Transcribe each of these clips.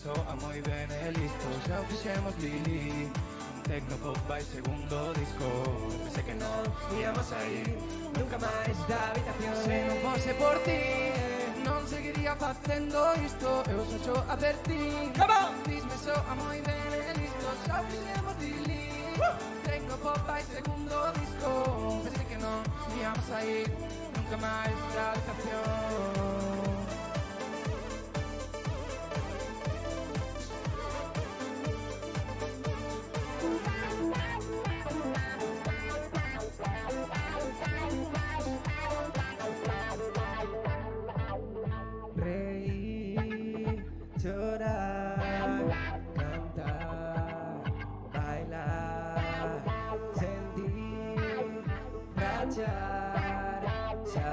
so muy bien listo. Ya fichemos Lili, Tecnopop by segundo disco. Pensé que no íbamos a ir nunca máis da habitación. Se non fose por ti, non seguiría facendo isto. Eu só cho advertí. Disme so moi ben listo. Xa fixemos Lili, Tecnopop by segundo disco. Pensé que non íbamos a ir nunca máis da habitación. Reír, llorar, cantar, bailar, sentir, rayar, ya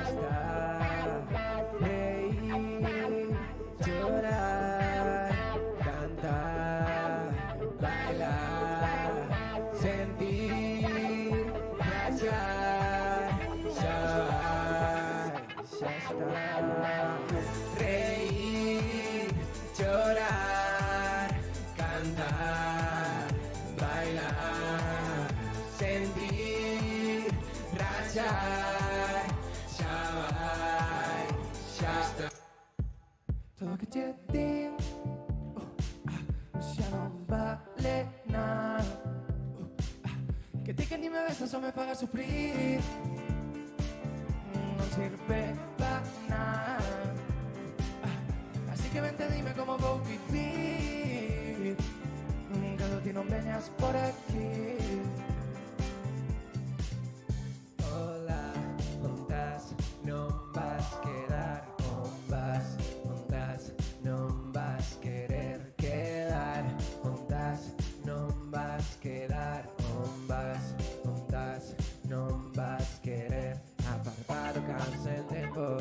está. Reír, llorar, cantar, bailar, sentir, rayar, ya está. Reír, llorar, cantar, bailar, sentir, rayar, ya está. Todo que te digo ya no vale nada. Que ti que ni me besas o me pagas sufrir no sirve para nada. Así que vente, dime cómo vou vivir. Cando ti non veñas por aquí. Hola, ondas, non vas quedar. Ondas, non vas querer quedar. Ondas, non vas quedar. Ondas, non vas querer. Apartado, cansen tempo.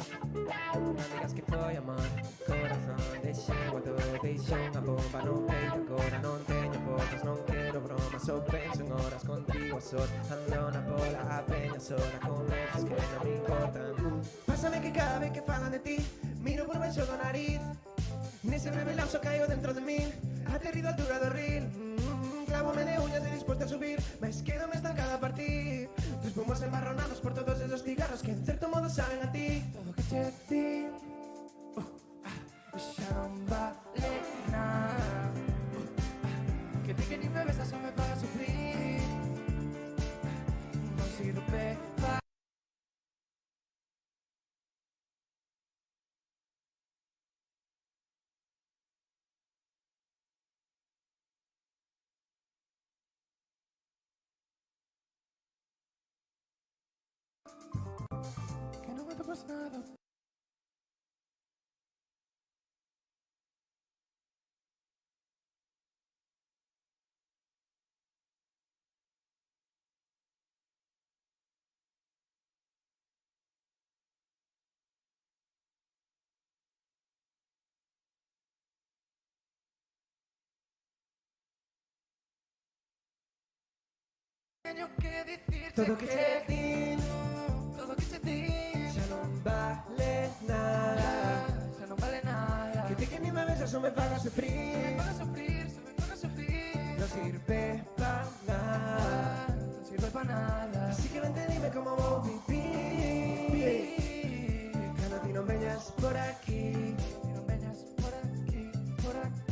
Non digas que foi amor. Corazón, deixei guardo, deixou unha bomba no peito agora. Non teño fotos, non quero bromas. Só penso en horas contigo a sol. Ando na bola, a peña sola. Conversas que non me importan. Pásame que cada vez que falan de ti miro por baixo do nariz. Nese breve lapso caigo dentro de min. Aterrido a altura do ril. Clavome de uñas e disposto a subir. Mas quedome estancada a partir. Tus pulmos embarronados por todos esos cigarros que en certo modo saben a ti. Todo que te digo xa non vale nada. Que ti que ni me besas o me pagas sufrir non sirve para. Que non me topas nada. Teño que dicirte todo que te digo, todo que te digo xa non vale nada, xa non vale nada. Que ti que ni me besas ou me pagas sufrir, me pagas sufrir, non sirve pa nada, non sirve pa nada. Así que vente, dime como vou vivir cando ti non veñas por aquí, ti non veñas por aquí, por aquí.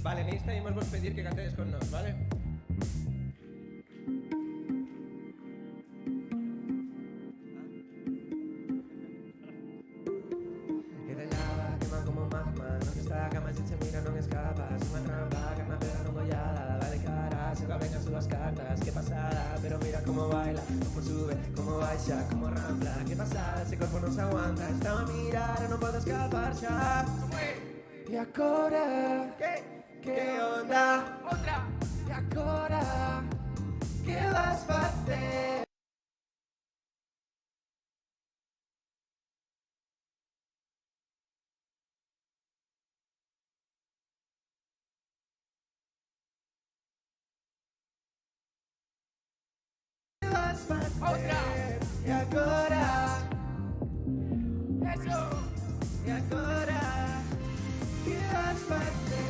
Vale, en Insta vos pedir que cantéis con nos, ¿vale? Y de lava quema como magma. si se mira non escapa. Suma trampa, carna pega non gollada. Va de cara, se va venga sus cartas. Qué pasada, pero mira cómo baila, cómo sube, cómo baixa, cómo rampla. Qué pasada, ese cuerpo no se aguanta. Esta a mirar, non pode escapar xa. E agora, que onda? Outra. E agora, que vas facer? Que vas facer? E agora? Eso. E agora, que vas facer?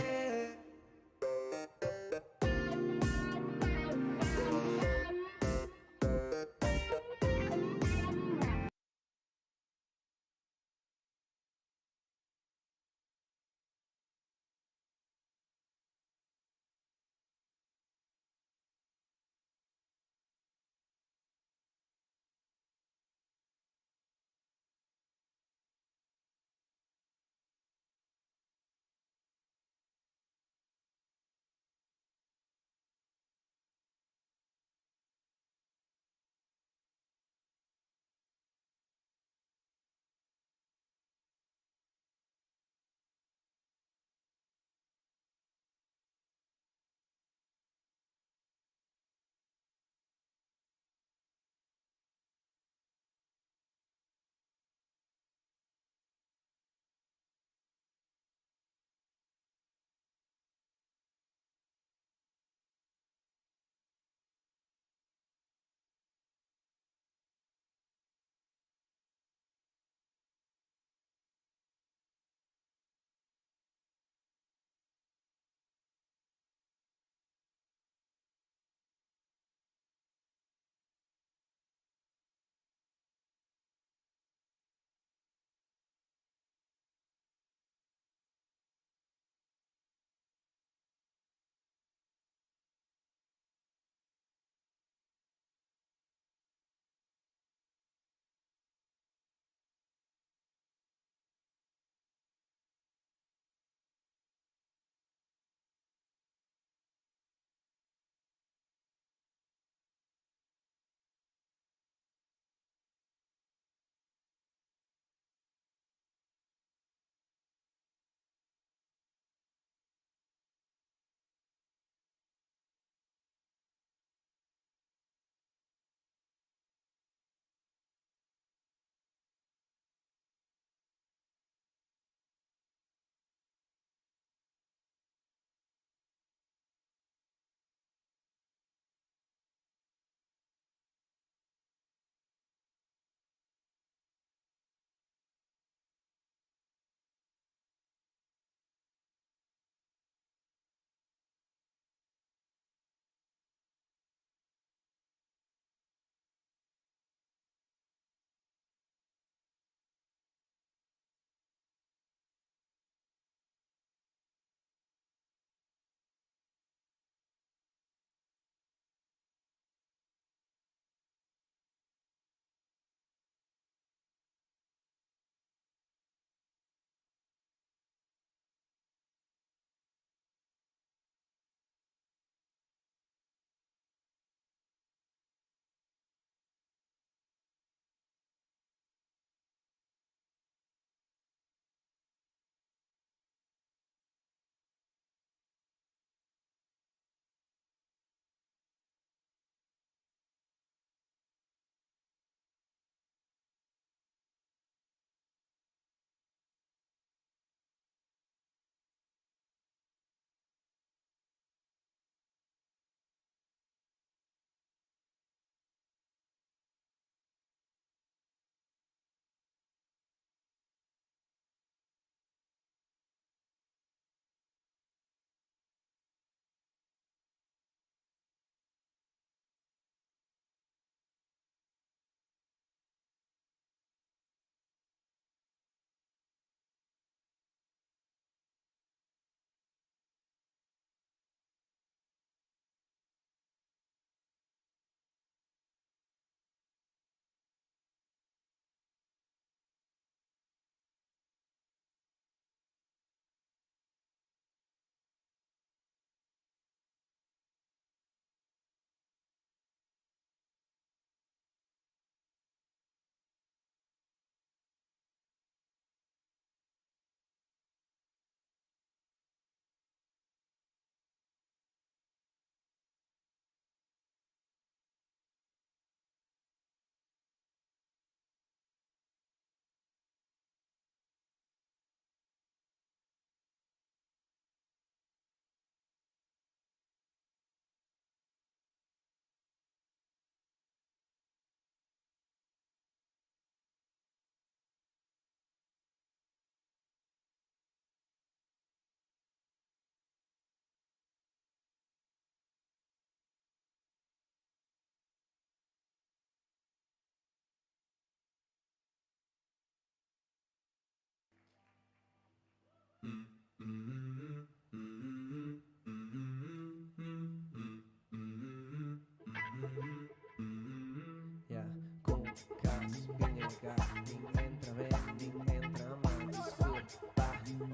mats, bien llegar, nin entra ben, nin entra mal. Disculpa,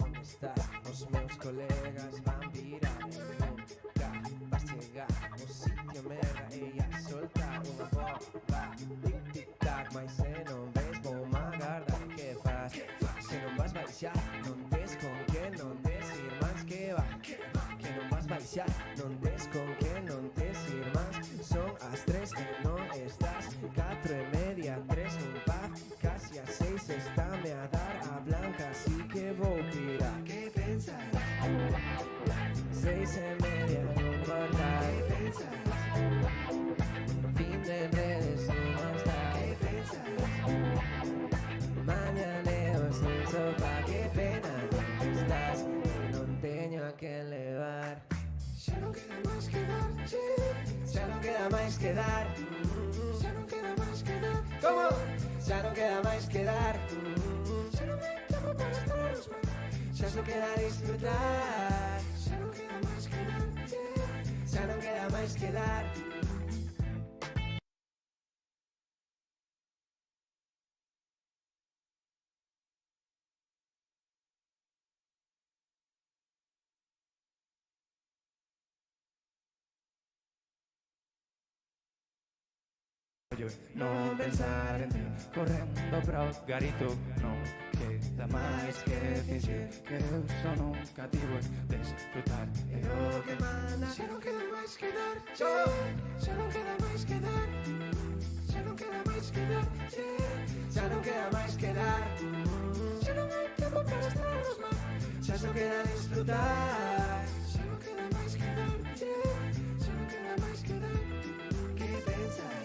onde está os meus colegas van virar e nunca vas chegar ao sitio merda e a soltar unha bomba. Tic, tic, tac, mas se non ves vou agardar. Que faz? Se non vas baixar, non tes con que, non tes irmáns. Que va? Que non vas baixar, non tes con que, non tes irmáns. Son as 3 e non estás, 4:30, 3 un par, casi a 6 estáme a dar a blanca, así que vou pirar. Que pensas? 6:30 non importa. Que pensas? Fin de redes non está. Que pensas? Mañaneos en sofá, que pena estás, que non teño a que levar. Xa non queda máis que dar, xa non queda máis que dar, xa non queda máis que dar. Como? Xa non queda máis que dar, xa non hai tempo para estar os máis, xa só queda disfrutar. Xa non queda máis que dar, xa non queda máis que dar. Non pensar en ti, correndo para o garito. Non queda máis que dicir que eu son un cativo e desfrutar é o que manda. Xa non queda máis que dar, xa non queda máis que dar, xa non queda máis que dar, xa non queda máis que dar, xa non hai tempo para estar os máis, xa só queda disfrutar. Xa non queda máis que dar, xa non queda máis que dar. Que pensas?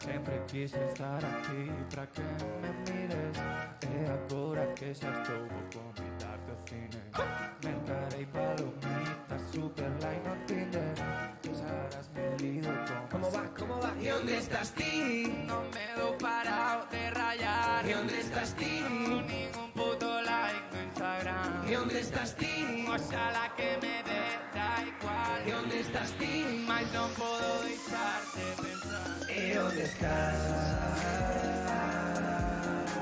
sempre quise stare aquí pra che me mires. E agora che xa estou vou convidarte ao cine. Mercarei palomitas, Superline no Tinder. Usarás mi lido como... ¿Cómo va? ¿Y dónde estás tú? No me do parado de rayar. ¿Y dónde estás tú? Ningún puto like no Instagram. ¿Y dónde estás tú? Oxalá que me dé, da igual. ¿Y dónde estás tú? Mas non podo deixar de pensar. ¿Y dónde estás?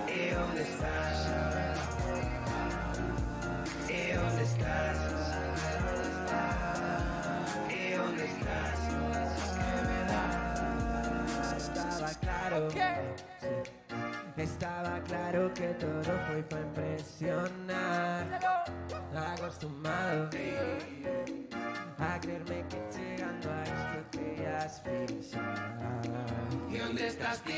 ¿Y dónde estás? ¿Y dónde estás? ¿Y dónde estás? Estaba claro, sí. Estaba claro que todo fue para impresionar. Acostumbrado a creerme que llegando a esto te has fijado. ¿Y dónde estás tú?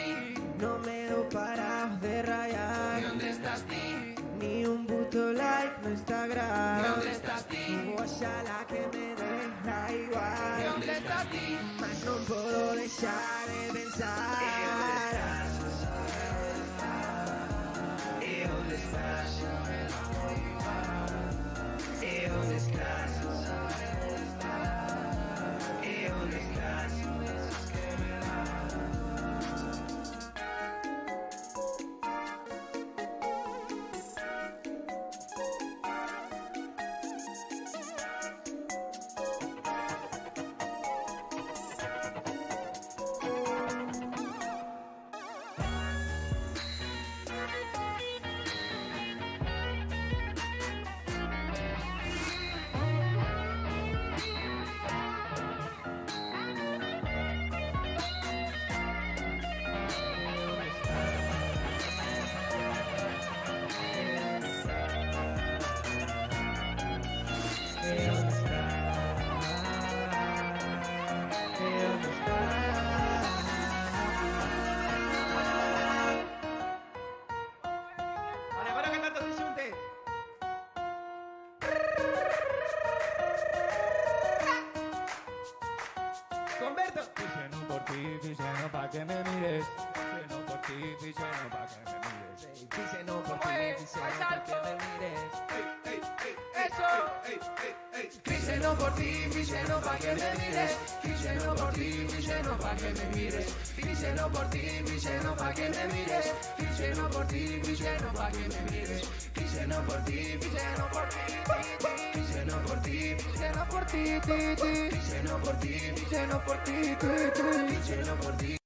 No me doy parado de rayar. ¿Y dónde estás tú? Ni un puto like no Instagram. ¿Y dónde estás tú? Ojalá que me deja igual. ¿Y dónde estás tú? Mas no puedo dejar de pensar. ¿Y dónde estás? ¿Y dónde estás? ¿Y dónde estás? Vale, bueno, que tanto se xunte. Converto. Fixeno por ti, fixeno pa' que me mires. Fixeno por ti, fixeno pa' que me mires. Dice no por ti, dice no para que me mires. Fixeno por ti, fixeno pa' que me mires. Fixeno por ti, fixeno pa' que me mires. Fixeno por ti, fixeno pa' que me mires. Fixeno por ti, fixeno pa' que me mires. Fixeno por ti, fixeno por ti, fixeno por ti, fixeno por ti, fixeno por ti, fixeno por ti, fixeno por ti.